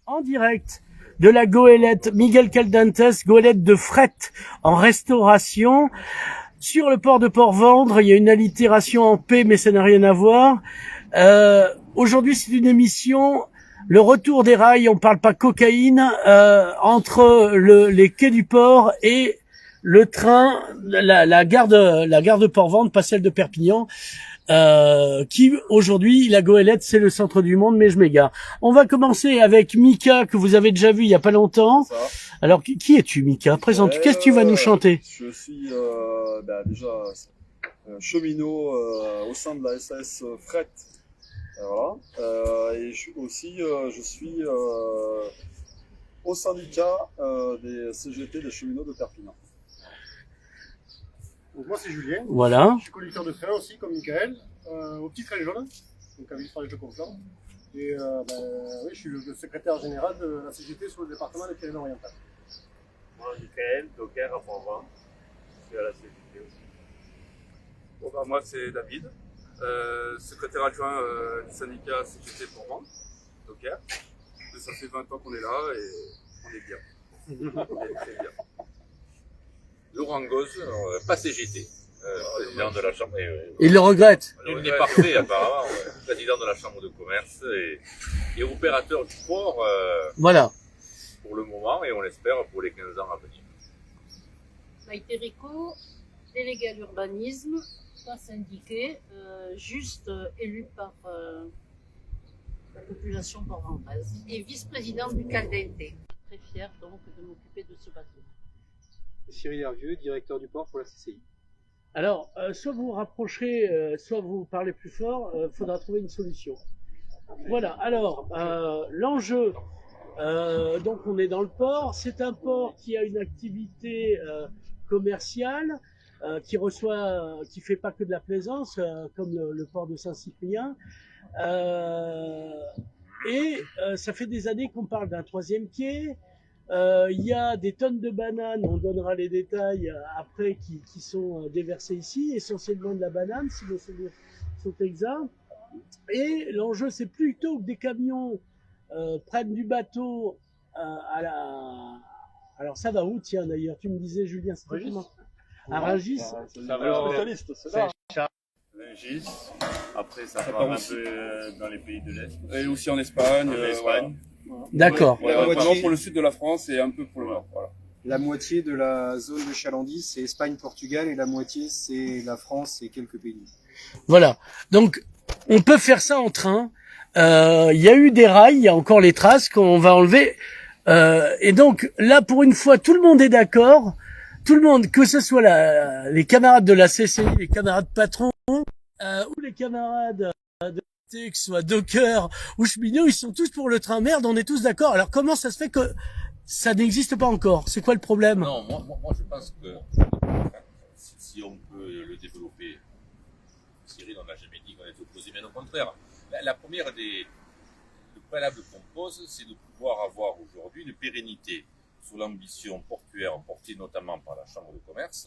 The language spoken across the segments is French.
en direct de la goélette Miguel Caldantes, goélette de fret en restauration. Sur le port de Port-Vendre, il y a une allitération en P, mais ça n'a rien à voir. Aujourd'hui, c'est une émission, le retour des rails, on parle pas cocaïne, entre les quais du port et le train, la gare de Port-Vendre, pas celle de Perpignan. Qui aujourd'hui, la goélette, c'est le centre du monde, mais je m'égare. On va commencer avec Mika, que vous avez déjà vu il y a pas longtemps. Ça. Alors, qui es-tu, Mika? Présente, qu'est-ce que tu vas nous chanter? Je suis déjà cheminot au sein de la SAS Fret. Voilà. Et je suis au syndicat des CGT des cheminots de Perpignan. Donc moi c'est Julien, Voilà. je suis conducteur de train aussi comme Michael, au petit train jaune, donc à Villefranche-de-Conflans. Et oui, je suis le secrétaire général de la CGT sur le département des Pyrénées-Orientales. Moi, Michael, docker à Port-Vendre, je suis à la CGT aussi. Bon, bah, moi c'est David, secrétaire adjoint du syndicat CGT Port-Vendre, docker. Ça fait 20 ans qu'on est là et on est bien. On est très bien. Laurent Gauze, pas CGT, président de la Chambre. Il le regrette. Il est parfait apparemment, président de la Chambre de commerce et opérateur du port Voilà. pour le moment et on l'espère pour les 15 ans à venir. Maïté Rico, délégué à l'urbanisme, pas syndiqué, juste élu par la population port-vendraise et vice-présidente du Caldente. Très fière donc de m'occuper de ce bateau. Cyril Hervieux, directeur du port pour la CCI. Alors, soit vous vous rapprochez, soit vous parlez plus fort, faudra trouver une solution. Voilà, alors, l'enjeu, donc on est dans le port, c'est un port qui a une activité commerciale, qui fait pas que de la plaisance, comme le port de Saint-Cyprien, ça fait des années qu'on parle d'un troisième quai. Il y a des tonnes de bananes, on donnera les détails après, qui sont déversées ici, essentiellement de la banane, si mes souvenirs sont exacts. Et l'enjeu, c'est plutôt que des camions prennent du bateau Alors ça va où, tiens, d'ailleurs? Tu me disais, Julien, c'était comment? À Rungis. Alors, spécialiste, c'est là. Rungis, après ça part un peu dans les pays de l'Est. Et aussi en Espagne. Espagne. D'accord. Voilà, vraiment pour le sud de la France et un peu pour le nord. Voilà. La moitié de la zone de Chalandis, c'est Espagne-Portugal, et la moitié, c'est la France et quelques pays. Voilà. Donc, on peut faire ça en train. Il y a eu des rails, il y a encore les traces qu'on va enlever. Et donc, là, pour une fois, tout le monde est d'accord. Tout le monde, que ce soit les camarades de la CCI, les camarades patrons, ou les camarades que ce soit Docker ou cheminot, ils sont tous pour le train. Merde, on est tous d'accord. Alors comment ça se fait que ça n'existe pas encore? C'est quoi le problème? Non, moi je pense que si on peut le développer, Cyril, on n'a jamais dit qu'on était opposé, bien au contraire. La première le préalable qu'on pose, c'est de pouvoir avoir aujourd'hui une pérennité sur l'ambition portuaire portée notamment par la Chambre de commerce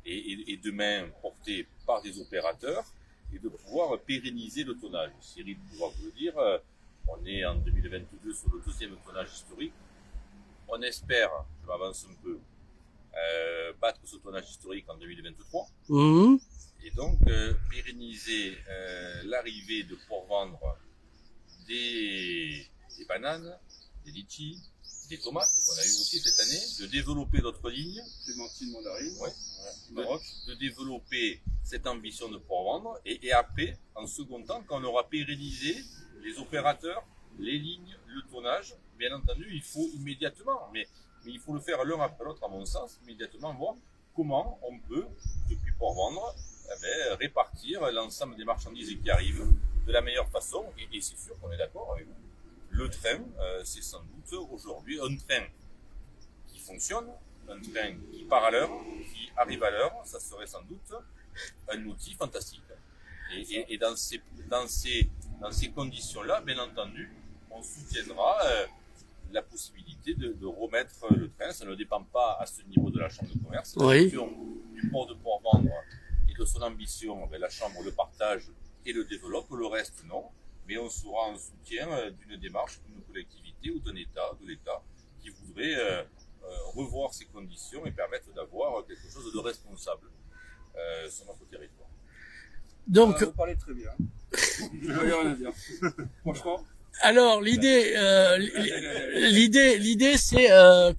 et demain portée par des opérateurs, et de pouvoir pérenniser le tonnage. Cyril pourra vous le dire, on est en 2022 sur le deuxième tonnage historique. On espère, je m'avance un peu, battre ce tonnage historique en 2023. Et donc pérenniser l'arrivée de Port-Vendre des bananes, des litchis, des tomates qu'on a eu aussi cette année, de développer d'autres lignes. Clémentine, mandarine, Maroc. De développer cette ambition de Port-Vendre et après, en second temps, quand on aura pérennisé les opérateurs, les lignes, le tonnage, bien entendu, il faut immédiatement, mais il faut le faire l'un après l'autre à mon sens, immédiatement voir comment on peut, depuis Port-Vendre, répartir l'ensemble des marchandises qui arrivent de la meilleure façon, et c'est sûr qu'on est d'accord avec vous. Le train, c'est sans doute aujourd'hui un train qui fonctionne, un train qui part à l'heure, qui arrive à l'heure, ça serait sans doute un outil fantastique. Et dans ces conditions-là, bien entendu, on soutiendra la possibilité de remettre le train. Ça ne dépend pas à ce niveau de la Chambre de commerce. La question du port de Port-Vendre et de son ambition, la Chambre le partage et le développe, le reste non. Mais on sera en soutien d'une démarche, d'une collectivité municipalité ou de l'État qui voudrait revoir ces conditions et permettre d'avoir quelque chose de responsable sur notre territoire. Donc, Vous parlez très bien. Je n'ai rien à dire. Franchement. alors l'idée, c'est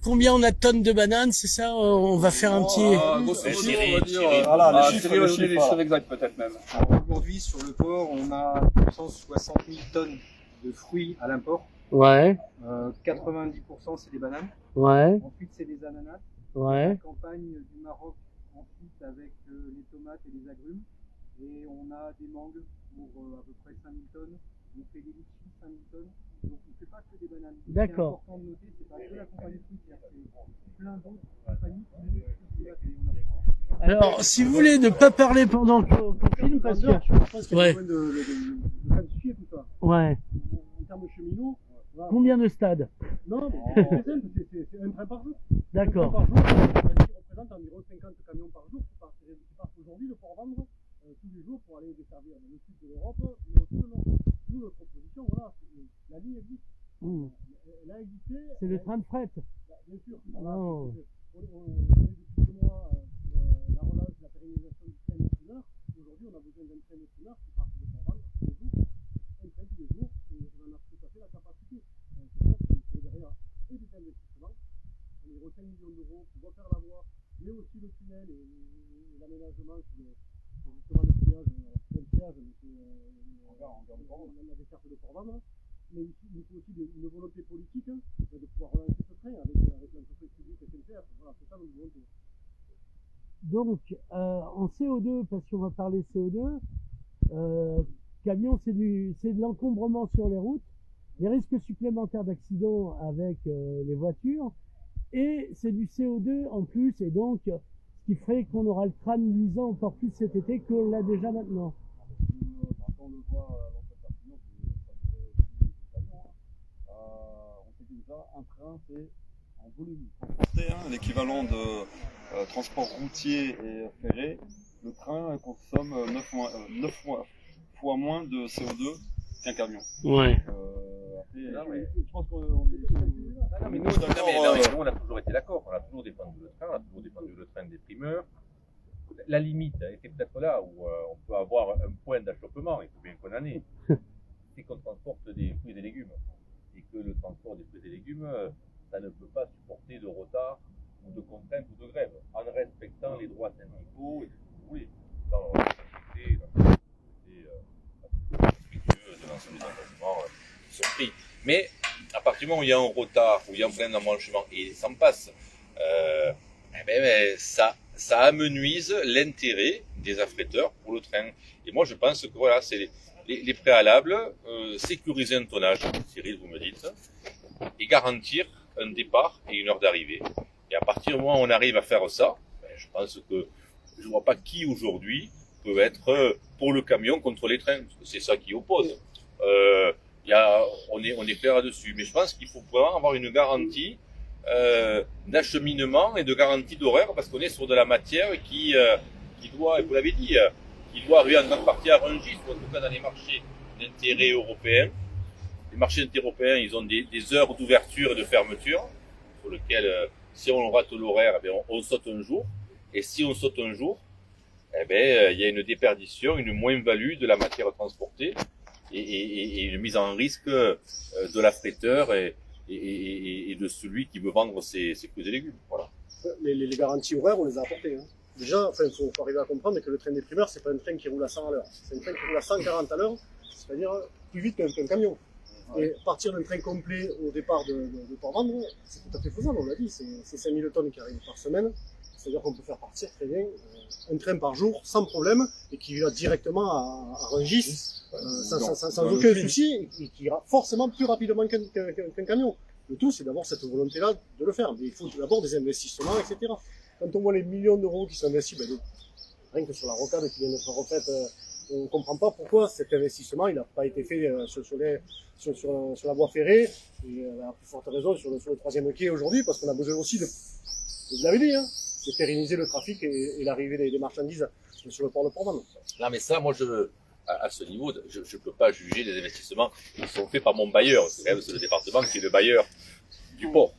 combien on a de tonnes de bananes, c'est ça? On va faire un petit. Grosso modo, Thierry, on va dire. Thierry. Voilà, les Thierry va donner les chiffres, chiffres exacts peut-être même. Alors, aujourd'hui, sur le port, on a 160 000 tonnes de fruits à l'import. Ouais, 90% c'est des bananes. ouais, Ensuite, c'est des ananas. ouais. La campagne du Maroc, ensuite avec les tomates et les agrumes. Et on a des mangues pour à peu près 5000 tonnes. On fait des litchis 5000 tonnes. Donc on ne fait pas que des bananes. D'accord. C'est important de noter, c'est pas que la compagnie de fruits, c'est plein d'autres compagnies qui nous font. Alors, si vous voulez ne pas parler pendant qu'on filme, parce que... Je pense qu'il y a Ouais. besoin de quantifier tout ça. Ouais. En termes de cheminots, voilà. Combien de stades? Non, mais c'est simple, c'est un train par jour. D'accord. Un train par jour, qui représente environ 50 camions par jour qui partent aujourd'hui de Port-Vendre tous les jours pour aller desservir le sud de l'Europe, mais aussi le nord. Nous, notre proposition, voilà, la ligne existe. Elle a existé. C'est le train de fret. Bien sûr. Voilà, Oh. on est depuis 2 mois sur la relance, la pérennisation du train de steamer. Aujourd'hui, on a besoin d'un train de steamer qui part de Port-Vendre tous les jours, un train tous les jours, et on en a tout à fait la capacité. C'est ça qu'il faut derrière et des investissements, environ 5 millions d'euros pour refaire la voie, mais aussi le tunnel et l'aménagement sur justement le triage, c'est un triage, mais c'est la desserte de Port-Vendre. Mais il faut aussi une volonté politique de pouvoir relancer ce train avec l'entreprise publique SNCF. Voilà, c'est ça notre volonté. Donc, en CO2, parce qu'on va parler CO2, camion, c'est de l'encombrement sur les routes, des risques supplémentaires d'accidents avec les voitures, et c'est du CO2 en plus, et donc, ce qui ferait qu'on aura le crâne luisant encore plus cet été qu'on l'a déjà maintenant. Quand on le voit à l'entrée de Perpignan, on sait que déjà un train c'est en volume. Transporter l'équivalent de transport routier et ferré, le train consomme 9 fois moins de CO2 qu'un camion. Ouais. Après, je pense qu'on est. Mais nous, on a toujours été d'accord. On a toujours défendu le train, on a toujours défendu le train des primeurs. La limite était peut-être là où on peut avoir un point d'achoppement, il faut bien qu'on en ait. C'est qu'on transporte des fruits et des légumes. Et que le transport des fruits et des légumes, ça ne peut pas supporter de retard ou de contraintes ou de grève, en respectant les droits syndicaux et tout ce que vous voulez. Dans la sécurité, respectueux de l'ensemble des engagements qui sont pris. Mais à partir du moment où il y a un retard, où il y a un plein d'embranchement, et ça en passe, ça amenuise l'intérêt des affréteurs pour le train. Et moi, je pense que voilà, c'est les préalables, sécuriser un tonnage, Cyril, vous me dites, et garantir un départ et une heure d'arrivée. Et à partir du moment où on arrive à faire ça, je pense que je ne vois pas qui aujourd'hui peut être pour le camion contre les trains. C'est ça qui oppose. On est clair là-dessus. Mais je pense qu'il faut vraiment avoir une garantie d'acheminement et de garantie d'horaire, parce qu'on est sur de la matière qui doit, et vous l'avez dit, qui doit arriver en grande partie à Rungis, ou en tout cas dans les marchés d'intérêt européens. Les marchés d'intérêt européens, ils ont des heures d'ouverture et de fermeture, sur lesquelles, si on rate l'horaire, on saute un jour. Et si on saute un jour, il y a une déperdition, une moins-value de la matière transportée et une mise en risque de l'affréteur et de celui qui veut vendre ses fruits et légumes. Voilà. Les garanties horaires, on les a apportées. Hein. Déjà, il faut arriver à comprendre que le train des primeurs, c'est pas un train qui roule à 100 à l'heure. C'est un train qui roule à 140 à l'heure, c'est-à-dire plus vite qu'un camion. Ouais. Et partir d'un train complet au départ de Port-Vendre, c'est tout à fait faisable, on l'a dit. C'est 5000 tonnes qui arrivent par semaine. C'est-à-dire qu'on peut faire partir très bien un train par jour, sans problème, et qui va directement à Rungis, sans aucun souci, et qui ira forcément plus rapidement qu'un camion. Le tout, c'est d'avoir cette volonté-là de le faire. Mais il faut d'abord des investissements, etc. Quand on voit les millions d'euros qui sont investis, rien que sur la rocade qui vient d'être refaite, on ne comprend pas pourquoi cet investissement il n'a pas été fait sur la voie ferrée, et à plus forte raison sur le troisième quai aujourd'hui, parce qu'on a besoin aussi vous l'avez dit, hein, de pérenniser le trafic et l'arrivée des marchandises sur le port de Port-Vendre. Non, mais ça, moi, à ce niveau. Je ne peux pas juger les investissements qui sont faits par mon bailleur. C'est quand même le département qui est le bailleur du port.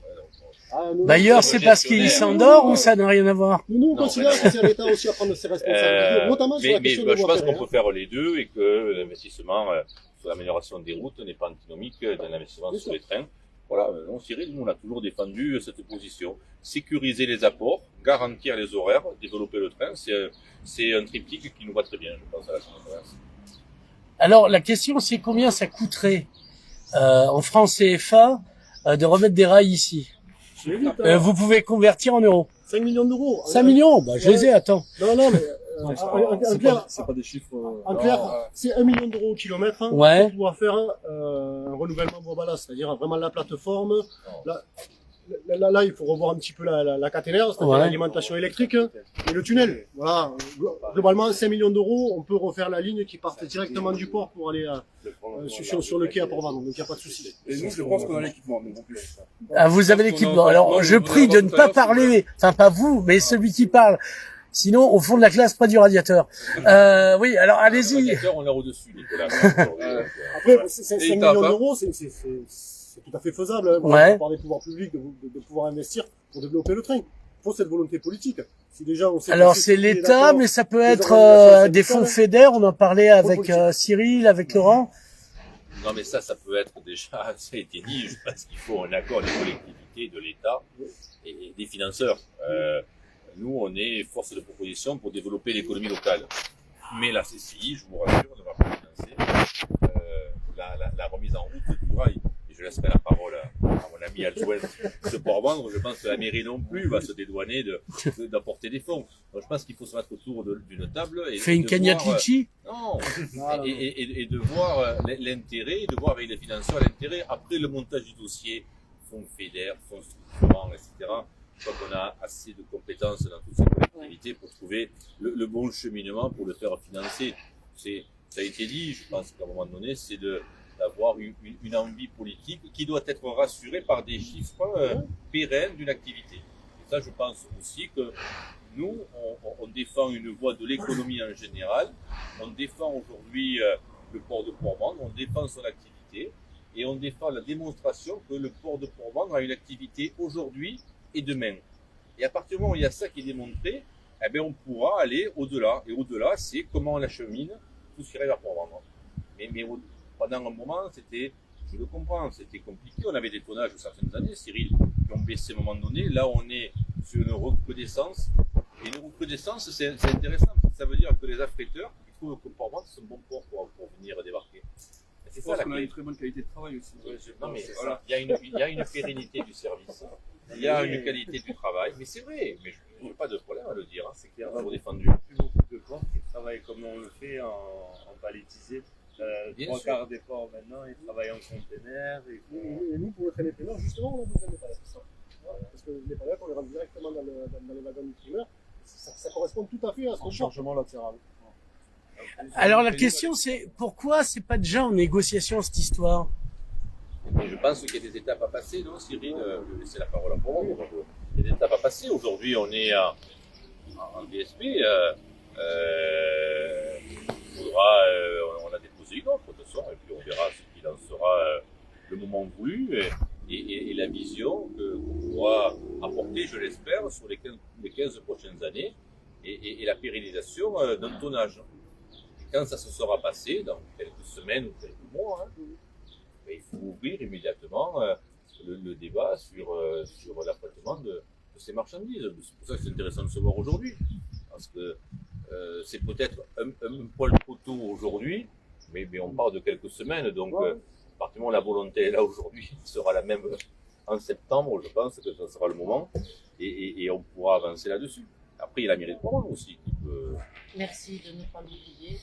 D'ailleurs, c'est parce qu'il s'endort ou ça n'a rien à voir? Nous, on Non, considère mais que c'est à l'État aussi à prendre ses responsabilités, notamment sur la mais question je de voies pense qu'on ferrées. peut faire les deux et que l'investissement sur l'amélioration des routes n'est pas antinomique d'un investissement sur les trains. Voilà, non, Cyril, nous on a toujours défendu cette position. Sécuriser les apports, garantir les horaires, développer le train, c'est un triptyque qui nous va très bien, je pense, à la conférence. Alors, la question, c'est combien ça coûterait en francs CFA de remettre des rails ici? Je l'ai dit tout à l'heure. Vous pouvez convertir en euros. 5 millions d'euros. 5 millions, bah, je les ai, attends. Non, mais en clair, C'est pas des chiffres. en clair, c'est 1 million d'euros au kilomètre Ouais. pour pouvoir faire un renouvellement voie ballast, c'est-à-dire vraiment la plateforme. Là, il faut revoir un petit peu la caténaire, c'est-à-dire Ouais. l'alimentation électrique et le tunnel. Voilà, globalement 5 millions d'euros, on peut refaire la ligne qui parte directement du port pour aller sur le quai à Port-Vendôme, donc il n'y a pas de souci. Et nous, je pense qu'on a l'équipement, mais non plus. Ah, vous avez l'équipement. Alors, je prie de ne pas parler, enfin pas vous, mais celui qui parle. Sinon, au fond de la classe, près du radiateur. Oui, alors Le allez-y. radiateur, on l'a au-dessus, Nicolas. Après, c'est 5 Et millions tape, hein. d'euros, c'est tout à fait faisable hein, Ouais. par des pouvoirs publics de pouvoir investir pour développer le train. Il faut cette volonté politique. Si déjà on sait Alors que c'est qui est l'État, d'accord, mais ça peut les être organisations des syndicales, fonds fédères. On en parlait avec politique. Cyril, avec Laurent. Non, mais ça peut être déjà, ça a été dit, je pense qu'il faut un accord des collectivités, de l'État et des financeurs. Nous, on est force de proposition pour développer l'économie locale. Mais la CCI, je vous rassure, ne va pas financer la remise en route du rail. Et je laisserai la parole à mon ami adjoint de Port-Vendres. Je pense que la mairie non plus va se dédouaner d'apporter des fonds. Donc, je pense qu'il faut se mettre autour d'une table et Fait une de cagnotte voir, litchi. non, et de voir l'intérêt, de voir avec les financeurs l'intérêt après le montage du dossier, fonds fédères, fonds structurants, etc. Je crois qu'on a assez de compétences dans toutes ces collectivités pour trouver le bon cheminement pour le faire financer. Ça a été dit, je pense qu'à un moment donné, c'est d'avoir une envie politique qui doit être rassurée par des chiffres pérennes d'une activité. Et ça, je pense aussi que nous, on défend une voie de l'économie en général, on défend aujourd'hui le port de Port-Vendres, on défend son activité, et on défend la démonstration que le port de Port-Vendres a une activité aujourd'hui et demain. Et à partir du moment où il y a ça qui est démontré, eh bien on pourra aller au-delà. Et au-delà, c'est comment on achemine tout ce qui arrive à Port-Vendres. Mais pendant un moment, je le comprends, c'était compliqué. On avait des tonnages de certaines années, Cyril, qui ont baissé à un moment donné. Là, on est sur une recrudescence. Et une recrudescence, c'est intéressant. Ça veut dire que les affréteurs, ils trouvent que Port-Vendres, c'est un bon port pour venir débarquer. C'est Je ça pense la qu'on a clé. une très bonne qualité de travail aussi. Non, mais c'est Voilà. ça. Il y a une pérennité du service. Il y a une qualité du travail. Mais c'est vrai. Mais je n'ai pas de problème à le dire. Hein. C'est clair, toujours défendu. Plus beaucoup de ports qui travaillent comme on le fait en palettisé. Bien Trois sûr. quarts des ports maintenant, ils travaillent en container. Et nous, pour le train des primeurs, justement, on a besoin des palettes. Parce que les palettes, on les rentre directement dans les wagons du primeur. Ça correspond tout à fait à ce qu'on cherche. Chargement latéral. Alors la question c'est pourquoi c'est pas déjà en négociation cette histoire? Mais je pense qu'il y a des étapes à passer, non, Cyril? Je vais laisser la parole à Paul. Il y a des étapes à passer. Aujourd'hui, on est en DSP. On a déposé une offre de soir, et puis on verra ce qu'il en sera le moment voulu et la vision qu'on pourra apporter, je l'espère, sur les 15 prochaines années et la pérennisation d'un tonnage. Et quand ça se sera passé, dans quelques semaines ou quelques mois, il faut ouvrir immédiatement le débat sur l'affrètement de ces marchandises. C'est pour ça que c'est intéressant de se voir aujourd'hui. Parce que c'est peut-être un poil trop tôt aujourd'hui, mais on parle de quelques semaines. Donc, à partir du moment où la volonté est là aujourd'hui, sera la même en septembre, je pense que ça sera le moment. Et on pourra avancer là-dessus. Après, il y a la mairie de Port-Vendres aussi qui peut... Merci de ne pas l'oublier.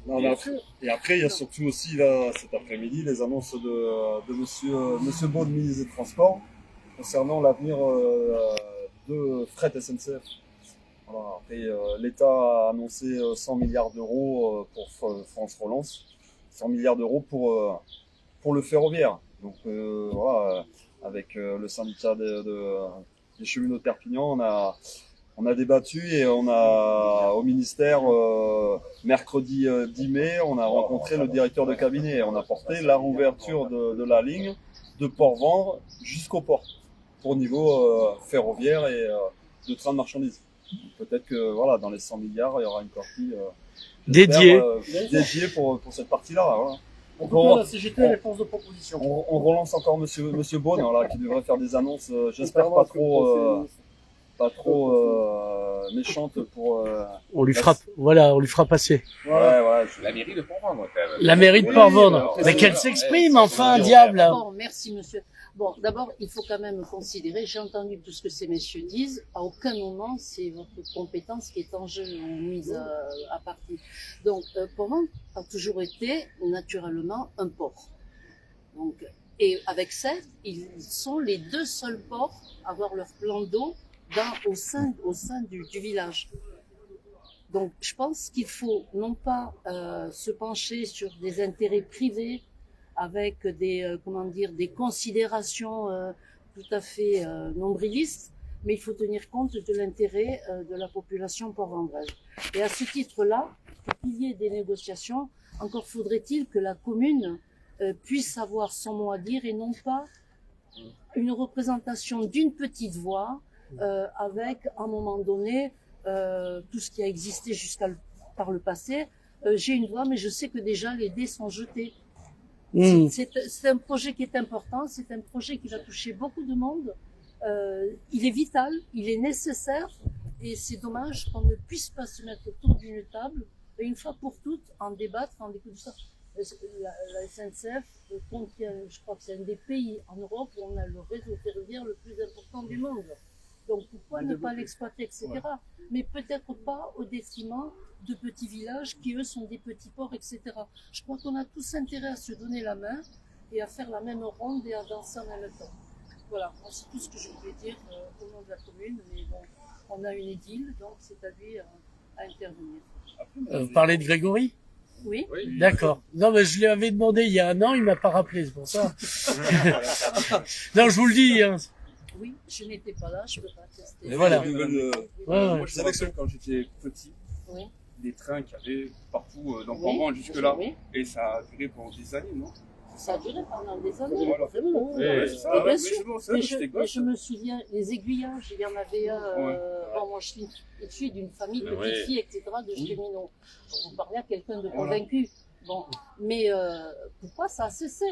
Non, mais après, il y a surtout aussi, là, cet après-midi, les annonces de monsieur Baud, ministre des Transports, concernant l'avenir de fret SNCF. Voilà. Après, l'État a annoncé 100 milliards d'euros pour France Relance, 100 milliards d'euros pour le ferroviaire. Donc avec le syndicat des cheminots de Perpignan, On a débattu et on a, au ministère, mercredi 10 mai, on a rencontré le directeur de cabinet et on a porté la réouverture de la ligne de Port-Vendre jusqu'au port, pour niveau ferroviaire et de train de marchandises. Peut-être que voilà, dans les 100 milliards, il y aura une partie Dédiée. dédiée pour cette partie-là. Voilà. En tout cas, la CGT a les forces de proposition. On relance encore Monsieur Beaune, voilà, qui devrait faire des annonces, j'espère pas trop méchante pour. On lui fera passer. Ouais, La mairie de Port-Vendre, quand même. La mairie de Port-Vendre. Mais qu'elle s'exprime, enfin, diable. Bon, merci monsieur. Bon, d'abord, il faut quand même considérer, j'ai entendu tout ce que ces messieurs disent, à aucun moment c'est votre compétence qui est en jeu ou mise à partie. Donc, Port-Vendre a toujours été naturellement un port. Donc, et avec ça, ils sont les deux seuls ports à avoir leur plan d'eau au sein du village. Donc, je pense qu'il faut non pas se pencher sur des intérêts privés avec des considérations tout à fait nombrilistes, mais il faut tenir compte de l'intérêt de la population port-vendraise. Et à ce titre-là, pour qu'il y ait des négociations, encore faudrait-il que la commune puisse avoir son mot à dire et non pas une représentation d'une petite voix avec, à un moment donné, tout ce qui a existé par le passé. J'ai une voix, mais je sais que déjà les dés sont jetés. C'est un projet qui est important, c'est un projet qui va toucher beaucoup de monde. Il est vital, il est nécessaire, et c'est dommage qu'on ne puisse pas se mettre autour d'une table et une fois pour toutes en débattre, en découvrir ça. La SNCF contient, je crois que c'est un des pays en Europe où on a le réseau ferroviaire le plus important du monde. Donc pourquoi ne pas l'exploiter, etc. Mais peut-être pas au détriment de petits villages qui eux sont des petits ports, etc. Je crois qu'on a tous intérêt à se donner la main et à faire la même ronde et à danser en même temps. Voilà, c'est tout ce que je voulais dire au nom de la commune, mais bon, on a une édile, donc c'est à lui à intervenir. Vous parlez de Grégory? Oui. D'accord. Non, mais je lui avais demandé il y a un an, il m'a pas rappelé, c'est pour ça. Non, je vous le dis, hein. Oui, je n'étais pas là, je peux pas tester. Et voilà. Moi, je me rappelle quand j'étais petit, Oui. des trains qu'il y avait partout dans Port-Vendre jusque-là, Oui. et ça a duré pendant des années, non? Ça a duré pendant des années. Voilà. Ouais, c'est ça, bien mais sûr. mais j'étais Mais gosse. je me souviens, les aiguillages, il y en avait un. Bon, moi, je suis issue d'une famille de petites filles, etc., de cheminots. Vous parlez à quelqu'un de convaincu. Bon, mais pourquoi ça a cessé?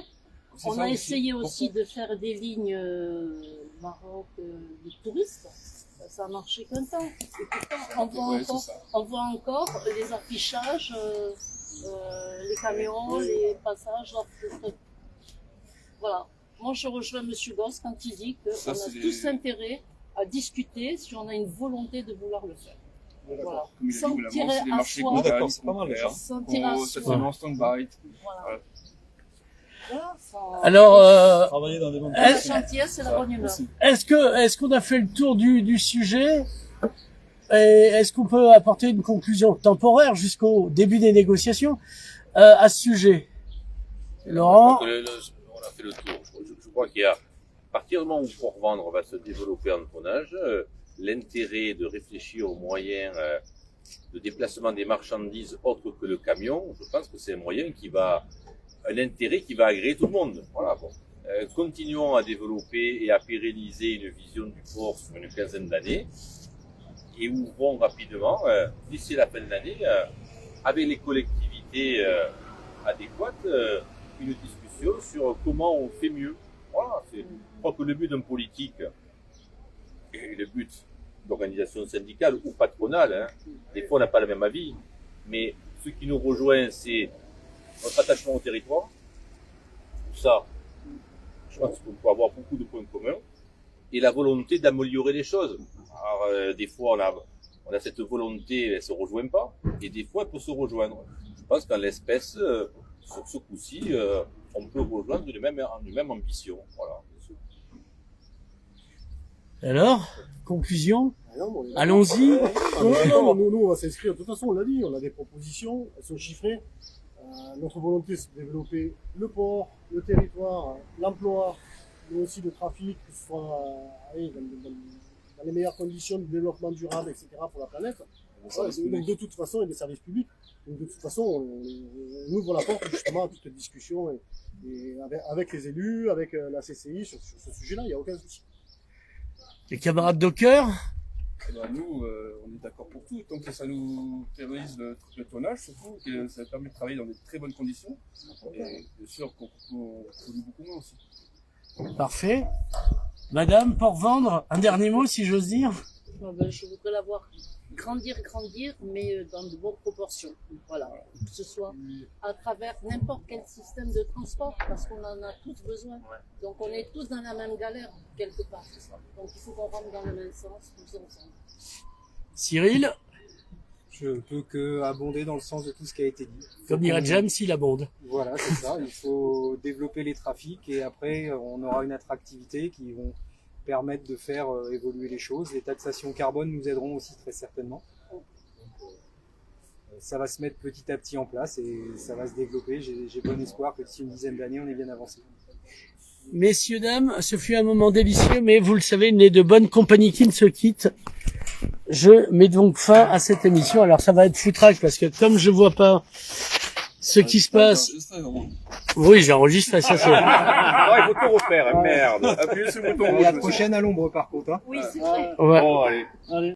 On a essayé aussi de faire des lignes Maroc de touristes. Ça a marché qu'un temps. Et pourtant, on voit encore les affichages, les camions, les passages. Voilà. Moi, je rejoins M. Gosse quand il dit qu'on a tous intérêt à discuter si on a une volonté de vouloir le faire. Voilà. Sans tirer à soi. D'accord, c'est pas mal déjà. Sans tirer à Ça soi. fait en stand-by. Voilà. Voilà, Alors, Travailler dans des bonnes la gentillesse, c'est la bonne humeur. est-ce qu'on a fait le tour du sujet? Et est-ce qu'on peut apporter une conclusion temporaire jusqu'au début des négociations à ce sujet? Laurent? On a fait le tour. Je crois qu'il y a, à partir du moment où Port-Vendre va se développer en tonnage, l'intérêt de réfléchir aux moyens de déplacement des marchandises autres que le camion, je pense que c'est un intérêt qui va agréer tout le monde. Voilà, bon. Continuons à développer et à pérenniser une vision du port sur une quinzaine d'années et ouvrons rapidement, d'ici la fin de l'année, avec les collectivités adéquates, une discussion sur comment on fait mieux. Voilà, je crois que le but d'un politique et le but d'organisation syndicale ou patronale, hein, des fois on n'a pas le même avis, mais ce qui nous rejoint, c'est notre attachement au territoire. Ça, je pense qu'on peut avoir beaucoup de points communs. Et la volonté d'améliorer les choses. Alors, des fois, on a cette volonté, elle se rejoint pas. Et des fois, elle peut se rejoindre. Je pense qu'en l'espèce, sur ce coup-ci, on peut rejoindre une même ambition. Voilà. Alors, conclusion? Non, Allons-y. Non, nous, on va s'inscrire. De toute façon, on l'a dit, on a des propositions, elles sont chiffrées. Notre volonté, c'est de développer le port, le territoire, l'emploi, mais aussi le trafic, que ce soit dans les meilleures conditions de développement durable, etc. pour la planète. Voilà, donc de toute façon, et des services publics. Donc de toute façon, on ouvre la porte justement à toute discussion et avec les élus, avec la CCI sur ce sujet-là, il n'y a aucun souci. Les camarades Docker, Nous, on est d'accord pour tout, tant que ça nous pérenise le tonnage, surtout, que ça permet de travailler dans de très bonnes conditions. Et bien sûr qu'on pollue beaucoup moins aussi. parfait. Madame, pour vendre, un dernier mot si j'ose dire. Je voudrais la voir grandir, mais dans de bonnes proportions. Voilà. Que ce soit à travers n'importe quel système de transport, parce qu'on en a tous besoin. Donc on est tous dans la même galère, quelque part. Donc il faut qu'on rentre dans le même sens, tous ensemble. Cyril, Je peux que abonder dans le sens de tout ce qui a été dit. comme dirait James, il abonde. Voilà, c'est ça. Il faut développer les trafics et après, on aura une attractivité qui vont permettre de faire évoluer les choses. Les taxations carbone nous aideront aussi très certainement. Ça va se mettre petit à petit en place et ça va se développer. J'ai bon espoir que d'ici une dizaine d'années, on est bien avancé. Messieurs, dames, ce fut un moment délicieux, mais vous le savez, il n'est de bonne compagnie qui ne se quitte. Je mets donc fin à cette émission. Alors ça va être foutraque parce que comme je vois pas ce qui se passe... Oui, j'ai enregistré ça. C'est... il faut tout refaire, merde. Appuyez sur le bouton rouge. La prochaine à l'ombre par contre. Hein. Oui, c'est vrai. Ouais. Bon, allez. Allez.